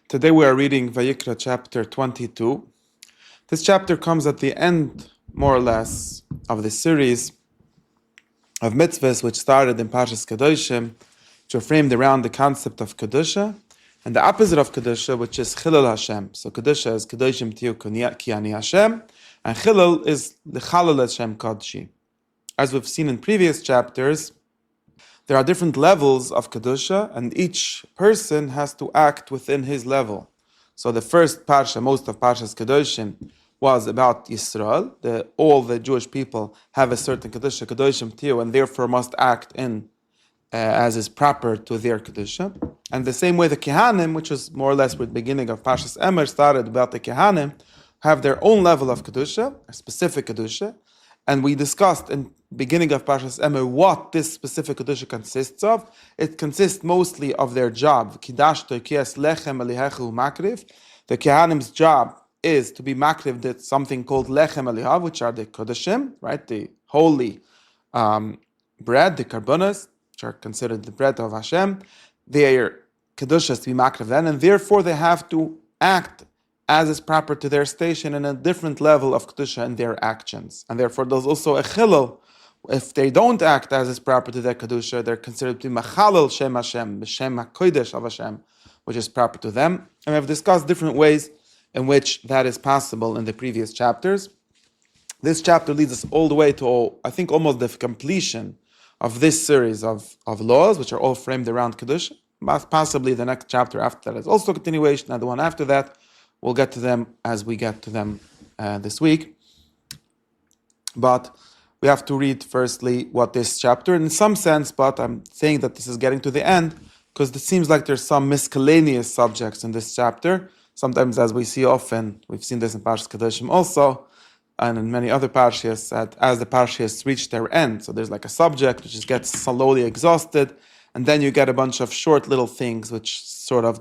Today we are reading Vayikra Chapter 22. This chapter comes at the end, more or less, of the series of mitzvahs which started in Parshas Kedoshim, which are framed around the concept of Kedusha, and the opposite of Kedusha, which is Chilul Hashem. So Kedusha is Kedoshim Tiyu Ki Ani Hashem, and Chilul is L'Chalal Hashem Kodshi. As we've seen in previous chapters, there are different levels of Kedusha, and each person has to act within his level. So the first Parsha, most of Parshas Kedoshim, was about Yisrael. All the Jewish people have a certain Kedusha, Kedoshim Tiyu, and therefore must act in as is proper to their Kedusha. And the same way the Kehanim, which is more or less with the beginning of Parshas Emer, started about the Kehanim, have their own level of Kedusha, a specific Kedusha. And we discussed in the beginning of Parshas Emer what this specific Kedusha consists of. It consists mostly of their job. Kidashto kies lechem elihechu makriv. The Kehanim's job is to be makriv that something called lechem elihav, which are the Kodashim, right? The holy bread, the karbonas, which are considered the bread of Hashem. Their Kedusha is to be makriv then, and therefore they have to act as is proper to their station in a different level of Kedusha in their actions. And therefore there's also a chilul. If they don't act as is proper to their Kedusha, they're considered to be machalal Shem Hashem, B'Shem HaKodesh of Hashem, which is proper to them. And we have discussed different ways in which that is possible in the previous chapters. This chapter leads us all the way to, I think, almost the completion of this series of laws, which are all framed around Kedusha. Possibly the next chapter after that is also a continuation, and the one after that. We'll get to them as we get to them this week. But we have to read firstly what this chapter, in some sense, but I'm saying that this is getting to the end, because it seems like there's some miscellaneous subjects in this chapter. Sometimes, as we see often, we've seen this in Parshas Kedoshim also, and in many other parshas, that as the parshas reach their end, so there's like a subject which just gets slowly exhausted, and then you get a bunch of short little things which sort of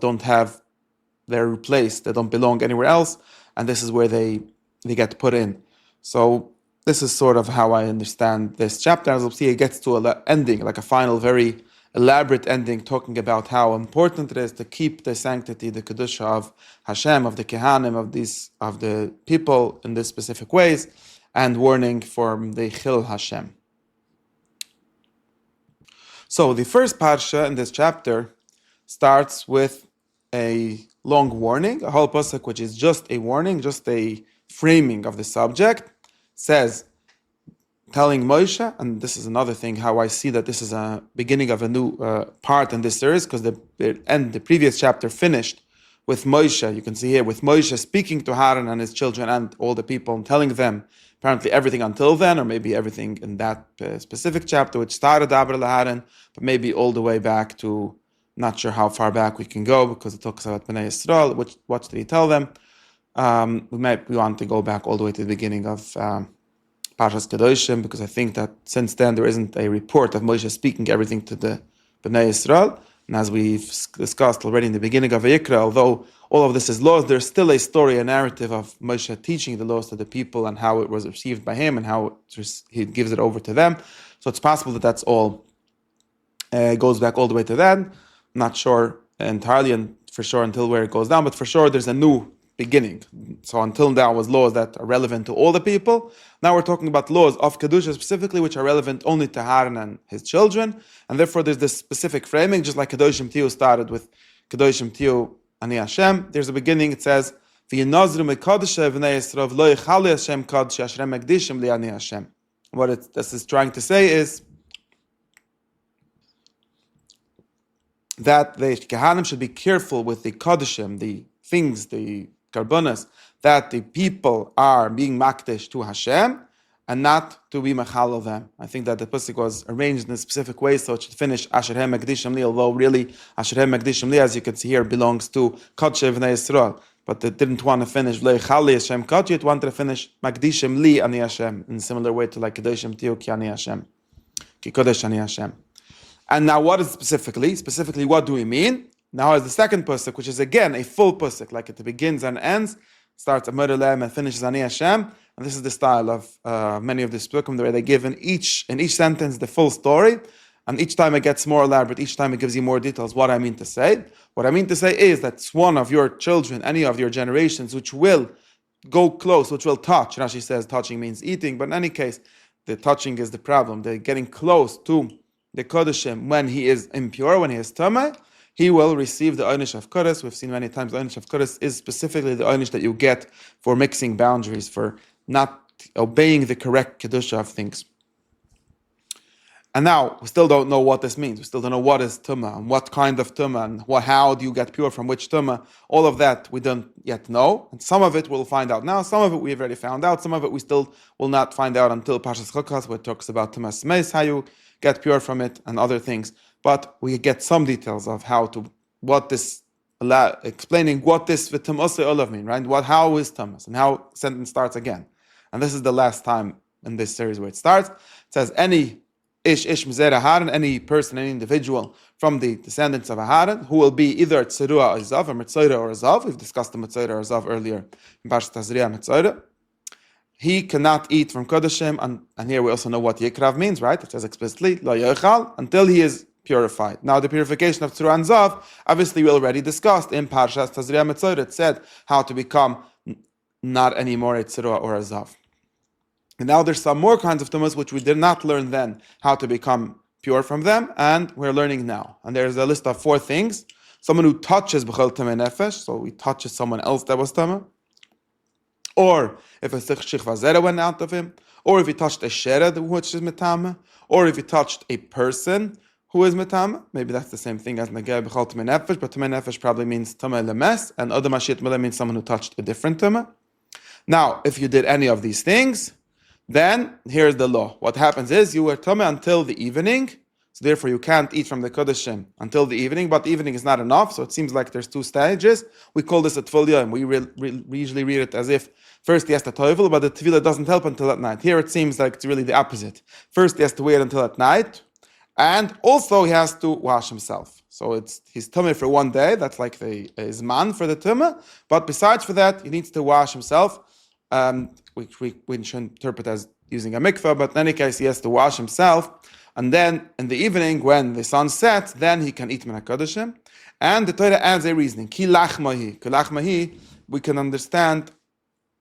they're replaced, they don't belong anywhere else, and this is where they get put in. So this is sort of how I understand this chapter. As we'll see, it gets to an ending, like a final, very elaborate ending, talking about how important it is to keep the sanctity, the Kedusha of Hashem, of the Kehanim, of the people in these specific ways, and warning for the Chil Hashem. So the first parsha in this chapter starts with a long warning, a whole pasuk which is just a warning, just a framing of the subject, says, telling Moshe, and this is another thing, how I see that this is a beginning of a new part in this series, because the previous chapter finished with Moshe, you can see here, with Moshe speaking to Aaron and his children and all the people, and telling them apparently everything until then, or maybe everything in that specific chapter, which started Daber Aaron, but maybe all the way back to, not sure how far back we can go, because it talks about Bnei Yisrael. What did he tell them? We want to go back all the way to the beginning of Parshas Kedoshim, because I think that since then there isn't a report of Moshe speaking everything to the Bnei Yisrael. And as we've discussed already in the beginning of Vayikra, although all of this is laws, there's still a story, a narrative of Moshe teaching the laws to the people and how it was received by him and how he gives it over to them. So it's possible that that's all goes back all the way to then. Not sure entirely and for sure until where it goes down, but for sure there's a new beginning. So until now was laws that are relevant to all the people. Now we're talking about laws of Kedusha specifically, which are relevant only to Aaron and his children. And therefore there's this specific framing, just like Kedoshim Tiyu started with Kedoshim Tiyu Ani Hashem. There's a beginning, it says, V'yinazru mekodeshe v'nei Yisrael v'lo yichali Hashem kodeshe ashrem megdishim li Ani Hashem. What this is trying to say is that the Kehanim should be careful with the Kodeshim, the things, the Karbonas, that the people are being makdesh to Hashem, and not to be machal of them. I think that the pasuk was arranged in a specific way, so it should finish Asher Hem Megdishim Li, although really Asher Hem Megdishim Li, as you can see here, belongs to Kodesh V'nei Yisrael. But it didn't want to finish V'lo Yichali Hashem Kodesh, it wanted to finish Magdishim Li Ani Hashem, in a similar way to like Kedoshim Tiyu Ki Ani Hashem, Ki Kodesh Ani Hashem. And now what is specifically what do we mean? Now is the second pasuk, which is again a full pasuk, like it begins and ends, starts Amar Elem and finishes Ani Hashem. And this is the style of many of the pasukim, where they give in each sentence the full story. and each time it gets more elaborate, each time it gives you more details. What I mean to say? What I mean to say is that one of your children, any of your generations, which will go close, which will touch. Rashi says touching means eating, but in any case, the touching is the problem. They're getting close to the Kodeshim when he is impure, when he is Tameh, he will receive the Einish of Kodesh. We've seen many times the Einish of Kodesh is specifically the Einish that you get for mixing boundaries, for not obeying the correct Kedusha of things. And now, we still don't know what this means. We still don't know what is Tumah, and what kind of Tumah, and how do you get pure from which Tumah. All of that we don't yet know. And some of it we'll find out now. Some of it we've already found out. Some of it we still will not find out until Parshas Chukas, where it talks about Tumah Smeis, how you get pure from it, and other things. But we get some details of explaining what this V'Tumosei Olav mean, right? How is Tumas, and how the sentence starts again. And this is the last time in this series where it starts. It says, any Ish Mzer Aharon, any person, any individual from the descendants of Aharon, who will be either Tzerua or Zav, or Metzoira or Zav. We've discussed the Metzoira or Zav earlier in Parashat Tazria Metzoira. He cannot eat from Kodeshim, and here we also know what Yikrav means, right? It says explicitly, Lo Yochal, until he is purified. Now, the purification of Tzerua and Zav, obviously we already discussed in Parashat Tazria Metzoira. It said how to become not anymore a Tzerua or a Zav. And now there's some more kinds of tumas which we did not learn then how to become pure from them, and we're learning now. And there's a list of 4 things. Someone who touches b'chol tamei nefesh, so he touches someone else that was tameh, or if a shich vazera went out of him, or if he touched a shered which is metame, or if he touched a person who is metame. Maybe that's the same thing as negeh b'chol tamei nefesh, but tamei nefesh probably means tamei lemes, and adam ashit mele means someone who touched a different tameh. Now, if you did any of these things, then here's the law. What happens is you were tameh until the evening, so therefore you can't eat from the kodeshim until the evening. But the evening is not enough, so it seems like there's 2 stages. We call this a tefillah, and we usually read it as if first he has to toivel, but the tefillah doesn't help until at night. Here it seems like it's really the opposite. First he has to wait until at night, and also he has to wash himself. So he's tameh for 1 day. That's like his man for the tameh. But besides for that, he needs to wash himself. Which we should interpret as using a mikveh, but in any case, he has to wash himself. And then in the evening, when the sun sets, then he can eat min HaKodeshim. And the Torah adds a reasoning. Ki lachmahi. Ki lachmahi, we can understand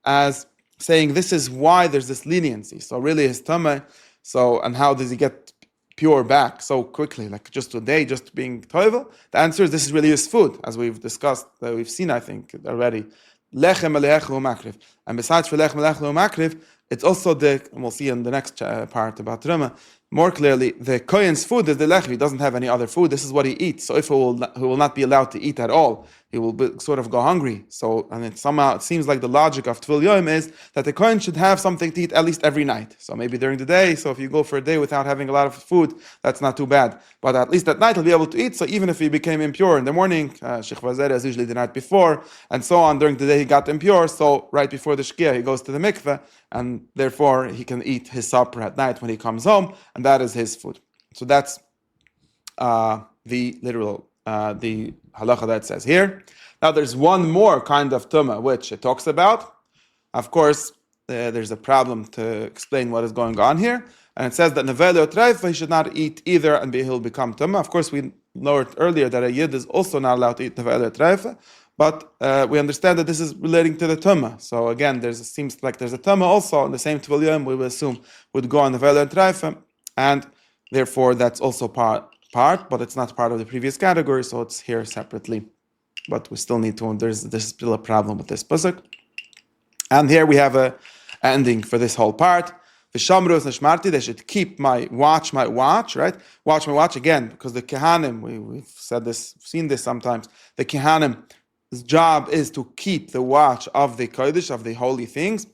as saying this is why there's this leniency. So really his tameh, and how does he get pure back so quickly, like just today, just being toivel? The answer is this is really his food, as we've discussed, we've seen, I think, already. Lechem alechu makriv. And besides for lechem alechu makriv, it's also and we'll see in the next part about Rama, more clearly, the Kohen's food is the lechem. He doesn't have any other food. This is what he eats. So if he will not be allowed to eat at all, he will sort of go hungry. So, and it seems like the logic of Tvil Yom is that the Kohen should have something to eat at least every night. So maybe during the day, so if you go for a day without having a lot of food, that's not too bad. But at least at night he'll be able to eat. So even if he became impure in the morning, Shich Vazera is usually the night before, and so on, during the day he got impure, so right before the Shkia he goes to the mikveh, and therefore he can eat his supper at night when he comes home, and that is his food. So that's the literal, the halacha that it says here. Now there's one more kind of tumah which it talks about. Of course, there's a problem to explain what is going on here, and it says that nevele otreifa, he should not eat either, and he'll become tumah. Of course, we learned earlier that a yid is also not allowed to eat nevele otreifa, but we understand that this is relating to the tumah. So again, seems like there's a tumah also in the same Tvil Yom, we will assume would go on nevele otreifa, and therefore that's also part, but it's not part of the previous category, so it's here separately. But we still need to, there's still a problem with this pasuk. And here we have a ending for this whole part. V'shamru neshmarti, they should keep my watch, right? Watch my watch, again, because the Kehanim, we've said this, seen this sometimes, the Kehanim's job is to keep the watch of the Kodesh, of the holy things,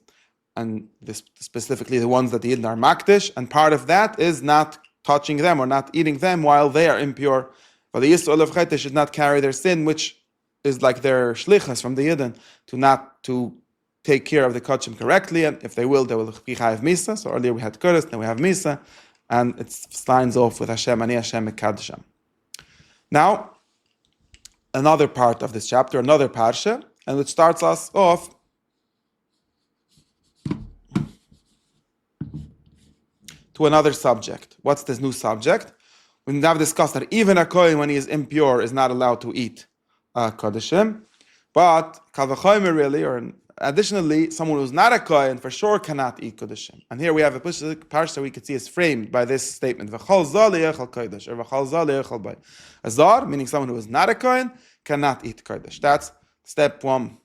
and this, specifically the ones that the Yidden are makdish, and part of that is not touching them or not eating them while they are impure. But the Yisrael of Chet, they should not carry their sin, which is like their shlichas from the Yidden, to take care of the kachim correctly, and if they will be chayav misa. So earlier we had Kodesh, then we have misa, and it signs off with Hashem, Ani Hashem Mekadosham. Now, another part of this chapter, another parsha, and it starts us off to another subject. What's this new subject? We have discussed that even a kohen, when he is impure, is not allowed to eat kodeshim. But kal v'chomer really, or additionally, someone who's not a kohen for sure cannot eat kodeshim. And here we have a parsha we could see is framed by this statement: v'chol zar li'echal kodesh, or v'chol zar li'echal bay. A zar, meaning someone who is not a kohen, cannot eat kodesh. That's step one.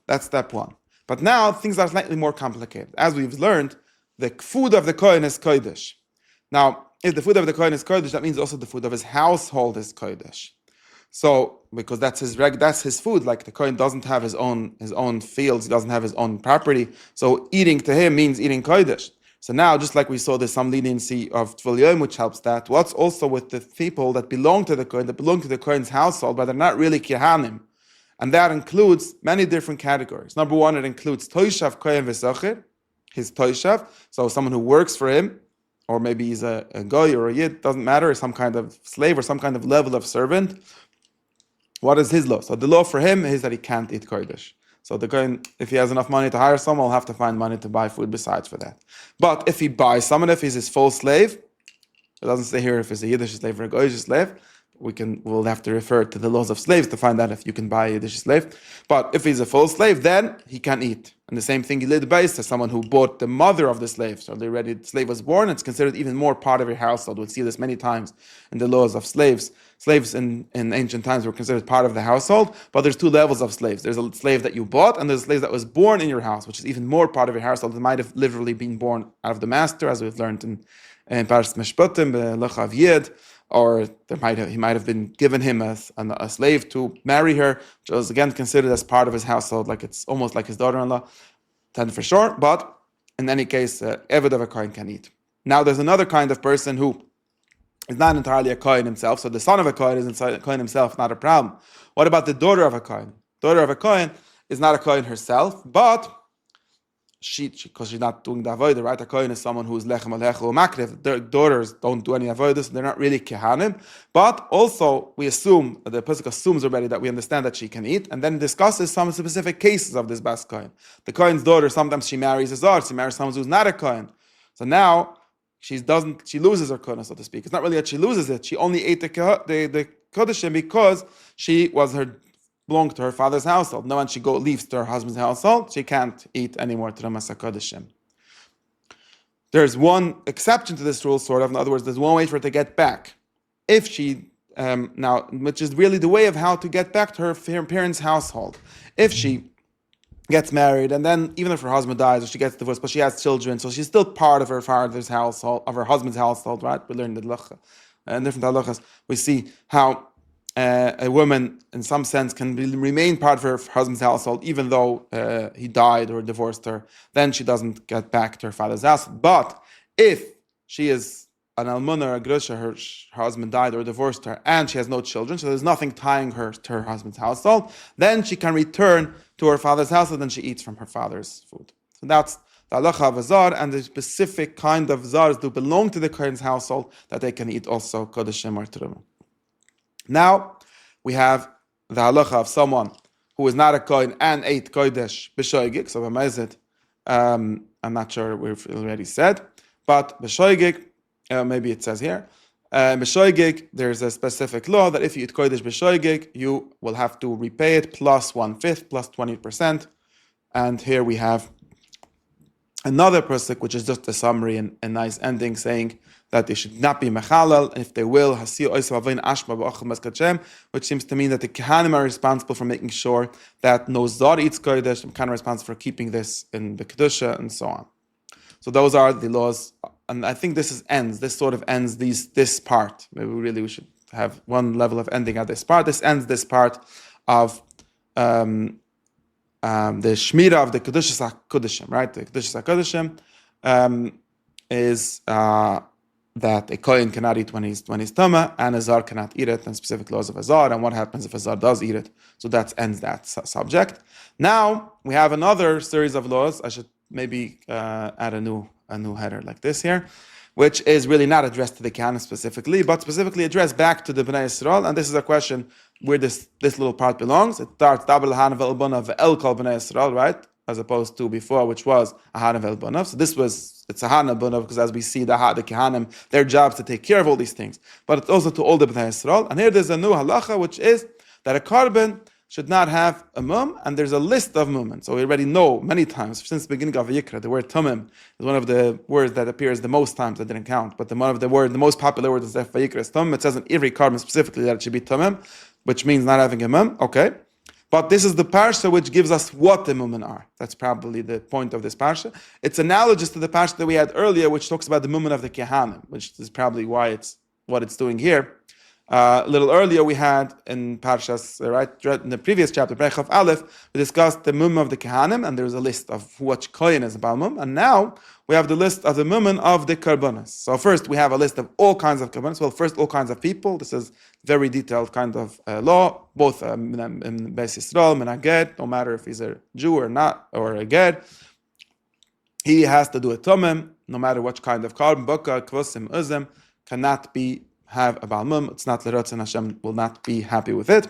But now things are slightly more complicated. As we've learned, the food of the kohen is kodesh. Now, if the food of the kohen is kodesh, that means also the food of his household is kodesh. So, because that's his food. Like the kohen doesn't have his own fields, he doesn't have his own property. So, eating to him means eating kodesh. So now, just like we saw, there's some leniency of Tvul Yom, which helps that. What's also with the people that belong to the kohen, that belong to the kohen's household, but they're not really kehanim, and that includes many different categories. Number one, it includes toishav kohen v'socher, his toishav, so someone who works for him, or maybe he's a goy or a yid, doesn't matter, some kind of slave or some kind of level of servant. What is his law? So the law for him is that he can't eat kodesh. So the kohen, if he has enough money to hire someone, will have to find money to buy food besides for that. But if he buys someone, if he's his full slave, it doesn't say here if it's a Yiddish slave or a Goyish slave. We'll have to refer to the laws of slaves to find out if you can buy a Yiddish slave. But if he's a full slave, then he can eat. And the same thing, Yilid Beis, as someone who bought the mother of the slave. So already the slave was born, it's considered even more part of your household. We'll see this many times in the laws of slaves. Slaves in ancient times were considered part of the household, but there's two levels of slaves. There's a slave that you bought, and there's a slave that was born in your house, which is even more part of your household. It might have literally been born out of the master, as we've learned in Parshas Mishpatim, Lechav Yid, or he might have been given him a slave to marry her, which was again considered as part of his household, like it's almost like his daughter-in-law, then for sure. But in any case, Eved of a Kohen can eat. Now there's another kind of person who is not entirely a Kohen himself, so the son of a Kohen is a Kohen himself, not a problem. What about the daughter of a Kohen? Daughter of a Kohen is not a Kohen herself, but because she's not doing the avodah, right? A kohen is someone who is lechem alecha or makrev. Their daughters don't do any avodah, so they're not really kehanim. But also, we assume, the pasuk assumes already that we understand that she can eat, and then discusses some specific cases of this bas kohen. The kohen's daughter, sometimes she marries a zar, she marries someone who's not a kohen. So now, she loses her kohen, so to speak. It's not really that she loses it, she only ate the kodeshim because she belonged to her father's household. Now when she leaves to her husband's household, she can't eat anymore Trumas HaKodeshim. There's one exception to this rule, sort of. In other words, there's one way for her to get back. If she, which is really the way of how to get back to her parents' household. If she gets married, and then even if her husband dies or she gets divorced, but she has children, so she's still part of her father's household, of her husband's household, right? We learned the halacha and different halachas. We see how a woman, in some sense, can remain part of her husband's household, even though he died or divorced her. Then she doesn't get back to her father's house. But if she is an almuna or a grusha, her husband died or divorced her, and she has no children, so there's nothing tying her to her husband's household, then she can return to her father's house, and then she eats from her father's food. So that's the halacha of a zar, and the specific kind of zars do belong to the kohen's household that they can eat also kodeshim or terumah. Now, we have the halacha of someone who is not a kohen and ate kodesh b'shoigig. So, I'm not sure we've already said, but b'shoigig, maybe it says here, b'shoigig, there's a specific law that if you eat kodesh b'shoigig, you will have to repay it plus 1/5, plus 20%. And here we have another pasuk, which is just a summary and a nice ending, saying that they should not be mechalal, and if they will, which seems to mean that the Kehanim are responsible for making sure that no Zar eats Kodesh, and Kehanim are responsible for keeping this in the Kedusha, and so on. So those are the laws, and I think this ends this part. Maybe we should have one level of ending at this part. This ends this part of the Shmira of the Kedushas HaKodeshim, right? The Kedushas HaKodeshim is that a kohen cannot eat when he's tama, and a zar cannot eat it, and specific laws of a zar, and what happens if a zar does eat it. So that ends that subject. Now we have another series of laws. I should maybe add a new header like this here, which is really not addressed to the Kehanim specifically, but specifically addressed back to the Bnei Yisrael. And this is a question where this little part belongs. It starts Dabel Hanav Elbana Ve'el Kol Bnei Yisrael, right? as opposed to before, which was Aharon Velbonav. So it's Aharon Velbonav, because as we see, the Kehanim, their jobs to take care of all these things. But it's also to all the Bnei Yisrael. And here there's a new halacha, which is that a carbon should not have a mum, and there's a list of mum. So we already know many times, since the beginning of Vayikra, the word tumim is one of the words that appears the most times. I didn't count, but the most popular word is Vayikra is tumim. It says in every carbon specifically that it should be tumim, which means not having a mum. Okay. But this is the parsha which gives us what the mumen are. That's probably the point of this parsha. It's analogous to the parsha that we had earlier, which talks about the mumen of the kehanim, which is probably why it's what it's doing here. A little earlier we had in Parshas, right in the previous chapter, Brech of Aleph, we discussed the mum of the Kehanim, and there's a list of which Kohen is a Balmum, and now we have the list of the mumen of the Karbonas. So first we have a list of all kinds of Karbonas. Well, first all kinds of people. This is very detailed kind of law, both in Beis Yisrael, Menaged, no matter if he's a Jew or not, or a Ged. He has to do a Tumim, no matter what kind of carbon, Baka, Kvosim, Uzim, cannot have a Balmum. It's not L'Rotz, and Hashem will not be happy with it,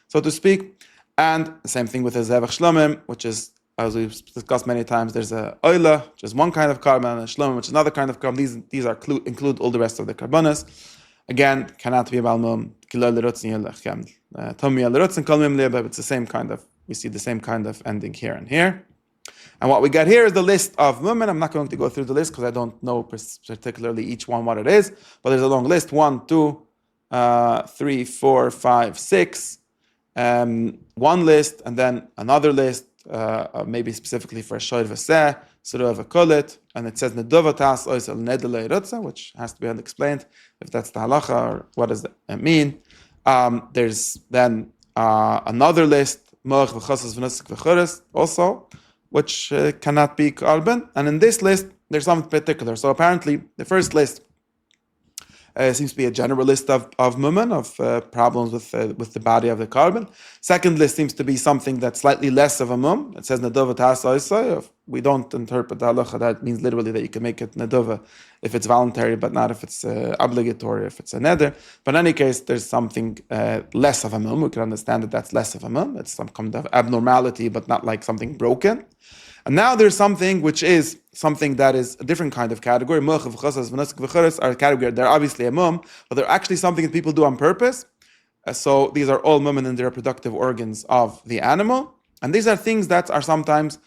so to speak. And the same thing with the Zevach Shlomim, which is, as we've discussed many times, there's a Oila, which is one kind of carbon, and a Shlomim, which is another kind of carbon. These include all the rest of the carbonas. Again, cannot be a Balmum. It's the same kind of, we see the same kind of ending here and here. And what we get here is the list of women. I'm not going to go through the list because I don't know particularly each one what it is, but there's a long list. 1, 2, 3, 4, 5, 6. One list, and then another list, maybe specifically for a shoyr v'seh, surah v'kolet, and it says nedova tas ois el nedele rutza, which has to be explained if that's the halacha or what does that mean. There's then another list, moach v'chosas v'nusik v'chores, also, which cannot be carbon. And in this list, there's something particular. So apparently, the first list seems to be a general list of mumen, of problems with the body of the carbon. Second list seems to be something that's slightly less of a mum. It says nedova ta'asa. We don't interpret the halacha that means literally that you can make it nedova if it's voluntary, but not if it's obligatory, if it's a neder. But in any case, there's something less of a mum. We can understand that that's less of a mum. It's some kind of abnormality, but not like something broken. And now there's something which is something that is a different kind of category. Are a category. They're obviously a mum, but they're actually something that people do on purpose. So these are all mum in the reproductive organs of the animal. And these are things that are sometimes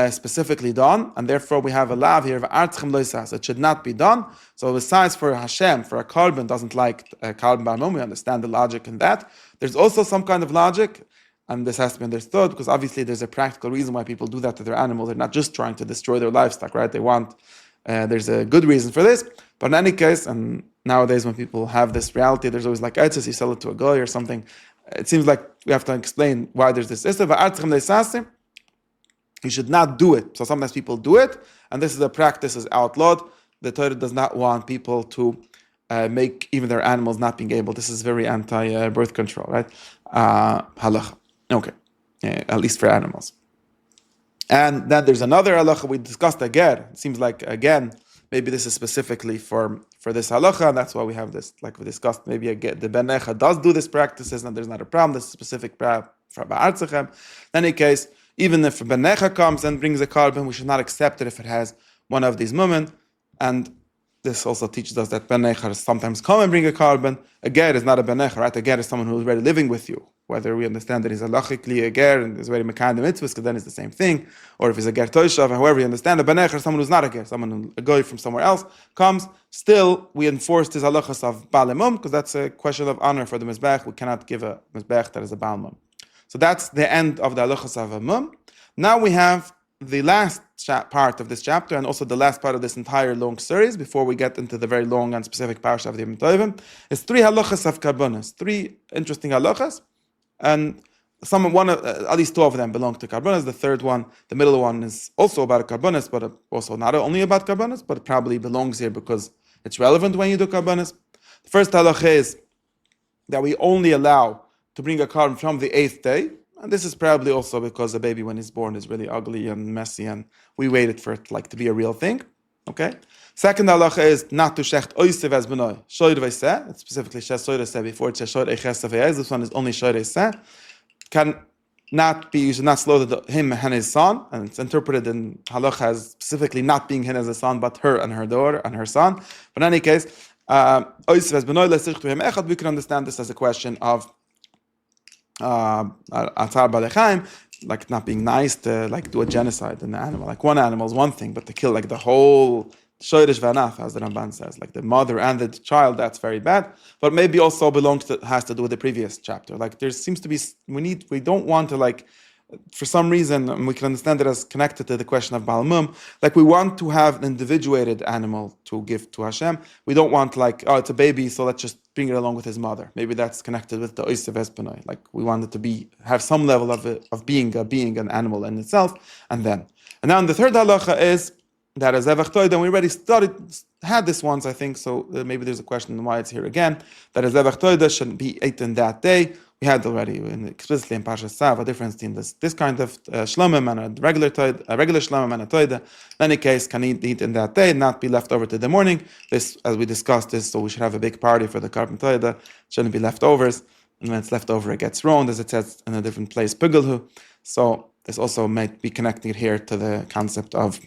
specifically done, and therefore we have a lav here, it should not be done. So besides for Hashem, for a carbon doesn't like a carbon bar mum, we understand the logic in that. There's also some kind of logic, and this has to be understood, because obviously there's a practical reason why people do that to their animals. They're not just trying to destroy their livestock, right? They want, there's a good reason for this. But in any case, and nowadays when people have this reality, there's always like, you sell it to a guy or something. It seems like we have to explain why there's this. You should not do it. So sometimes people do it, and this is a practice is outlawed. The Torah does not want people to make even their animals not being able. This is very anti-birth control, right? Halacha. Okay, at least for animals. And then there's another halacha we discussed again. It seems like, again, maybe this is specifically for this halacha, and that's why we have this, like we discussed, maybe again, the Ben Echa does do this practices, and there's not a problem. This is specific for Ba'artzachem. In any case, even if a Ben Echa comes and brings a carbon, we should not accept it if it has one of these mumen. And this also teaches us that Ben Echa sometimes come and bring a carbon. A ger is not a Ben Echa, right? A ger is someone who is already living with you. Whether we understand that he's halachically a ger and is very mekayim the mitzvahs, because then it's the same thing. Or if he's a ger toishav, however you understand, a Ben Echa is someone who's not a ger, a goy from somewhere else comes. Still, we enforced his halachas of balemum, because that's a question of honor for the mizbech. We cannot give a mizbech that is a balmum. So that's the end of the halachas of a mum. Now we have the last part of this chapter, and also the last part of this entire long series, before we get into the very long and specific parsha of the Yom Tovim, is 3 halachas of karbonas, 3 interesting halachas, and at least 2 of them belong to karbonas. The third one, the middle one, is also about karbonas, but also not only about karbonas, but it probably belongs here because it's relevant when you do karbonas. The first halacha is that we only allow to bring a carbon from the 8th day. And this is probably also because a baby, when he's born, is really ugly and messy, and we waited for it to be a real thing. Okay. Second halacha is not to shecht oisev as b'noi shoyr v'iseh. It's specifically shecht shoyr v'iseh before it says shoyr eiches v'yez. This one is only shoyr v'iseh. you should not slaughter him and his son, and it's interpreted in halacha as specifically not being him as a son, but her and her daughter and her son. But in any case, we can understand this as a question of like not being nice to like do a genocide in the animal. Like one animal is one thing, but to kill like the whole shoyrish v'anach, as the Ramban says, like the mother and the child, that's very bad. But maybe also has to do with the previous chapter. Like there seems to be we don't want to like, for some reason, and we can understand it as connected to the question of Baal Mum, like we want to have an individuated animal to give to Hashem. We don't want like, oh, it's a baby, so let's just bring it along with his mother. Maybe that's connected with the Oisev Espanoi. Like we want it to have some level of being an animal in itself. And now the third halacha is that as Zevach Toida, and we already had this once, I think, so maybe there's a question why it's here again, that as Zevach Toida shouldn't be eaten that day. We had already explicitly in Parshas Tzav a difference between this kind of shlomim and a regular shlomim and a toida. In any case, can eat in that day, not be left over to the morning. This, as we discussed, so we should have a big party for the carbon toida. Shouldn't be leftovers, and when it's left over, it gets ruined, as it says in a different place, pigelhu. So this also might be connected here to the concept of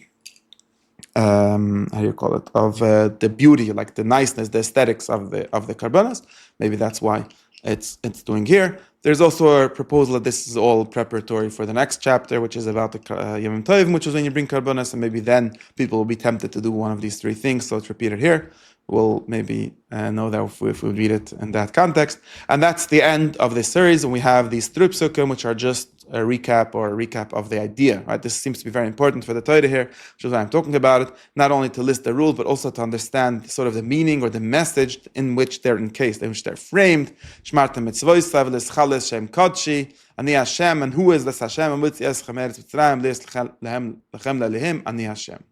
of the beauty, like the niceness, the aesthetics of the karbanos. Maybe that's why it's doing here. There's also a proposal that this is all preparatory for the next chapter, which is about the Yom Tovim, which is when you bring karbanos, and maybe then people will be tempted to do one of these three things. So it's repeated here. We'll maybe know that if we read it in that context. And that's the end of this series. And we have these three psukim, which are just a recap of the idea. Right? This seems to be very important for the Torah here, which is why I'm talking about it. Not only to list the rules, but also to understand sort of the meaning or the message in which they're encased, in which they're framed. Shmarta mitzvoisav l'schales shem kodshi, ani Hashem, and who is this Hashem? And what's yes chameres mitzrayim l'es lechem lelehim ani Hashem.